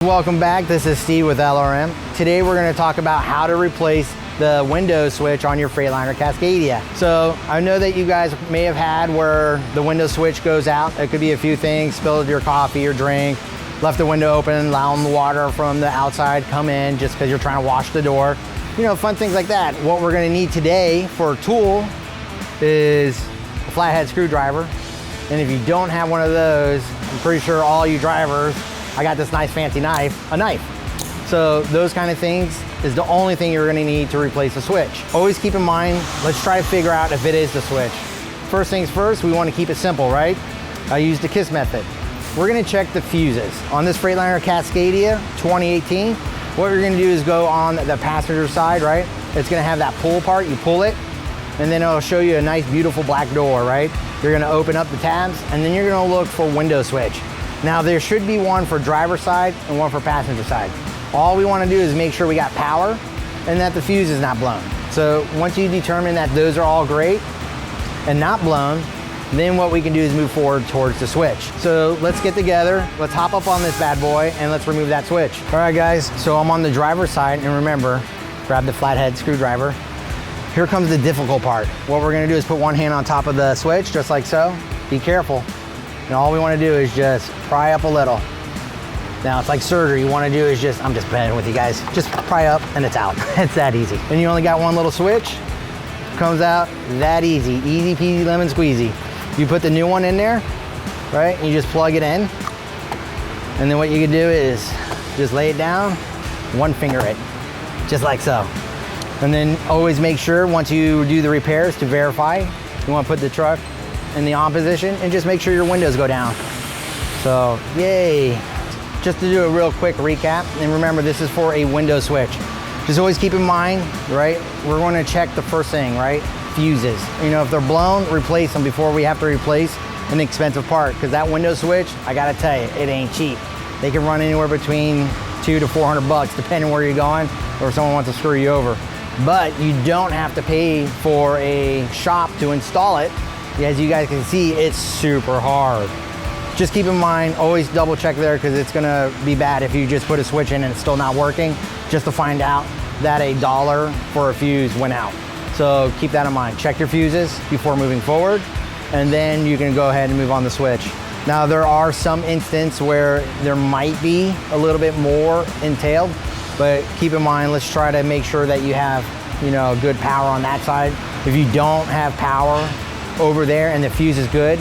Welcome back, this is Steve with LRM. Today we're going to talk about how to replace the window switch on your Freightliner Cascadia. So I know that you guys may have had where the window switch goes out. It could be a few things, spilled your coffee or drink, left the window open, allowing the water from the outside come in just because you're trying to wash the door. You know, fun things like that. What we're going to need today for a tool is a flathead screwdriver. And if you don't have one of those, I'm pretty sure all you drivers, I got this nice fancy knife, a knife. So those kind of things is the only thing you're gonna need to replace the switch. Always keep in mind, let's try to figure out if it is the switch. First things first, we wanna keep it simple, right? I use the KISS method. We're gonna check the fuses. On this Freightliner Cascadia 2018, what we're gonna do is go on the passenger side, right? It's gonna have that pull part, you pull it, and then it'll show you a nice, beautiful black door, right? You're gonna open up the tabs, and then you're gonna look for window switch. Now there should be one for driver side and one for passenger side. All we want to do is make sure we got power and that the fuse is not blown. So once you determine that those are all great and not blown, then what we can do is move forward towards the switch. So let's get together, let's hop up on this bad boy and let's remove that switch. All right guys, so I'm on the driver's side, and remember, grab the flathead screwdriver. Here comes the difficult part. What we're gonna do is put one hand on top of the switch, just like so. Be careful. And all we want to do is just pry up a little. Now it's like surgery. You want to do is just, I'm just playing with you guys. Just pry up and it's out. It's that easy. And you only got one little switch. Comes out that easy. Easy peasy lemon squeezy. You put the new one in there, right? And you just plug it in. And then what you can do is just lay it down, one finger it, just like so. And then always make sure once you do the repairs to verify, you want to put the truck in the on position and just make sure your windows go down. So, yay. Just to do a real quick recap, and remember this is for a window switch. Just always keep in mind, right, we're going to check the first thing, right? Fuses. You know, if they're blown, replace them before we have to replace an expensive part, because that window switch, I gotta tell you, it ain't cheap. They can run anywhere between $200 to $400 depending where you're going or if someone wants to screw you over. But you don't have to pay for a shop to install it. As you guys can see, it's super hard. Just keep in mind, always double check there, because it's gonna be bad if you just put a switch in and it's still not working, just to find out that $1 for a fuse went out. So keep that in mind. Check your fuses before moving forward, and then you can go ahead and move on the switch. Now there are some instances where there might be a little bit more entailed, but keep in mind, let's try to make sure that you have, you know, good power on that side. If you don't have power over there and the fuse is good,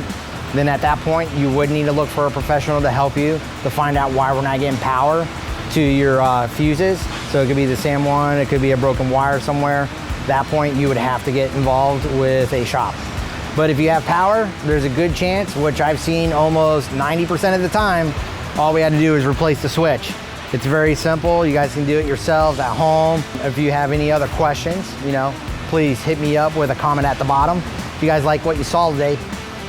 then at that point you would need to look for a professional to help you to find out why we're not getting power to your fuses. So it could be the same one, it could be a broken wire somewhere. At that point you would have to get involved with a shop. But if you have power, there's a good chance, which I've seen almost 90% of the time, all we had to do is replace the switch. It's very simple. You guys can do it yourselves at home. If you have any other questions, you know, please hit me up with a comment at the bottom. If you guys like what you saw today,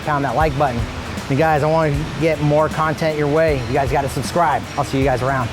pound that like button. And guys, I want to get more content your way. You guys got to subscribe. I'll see you guys around.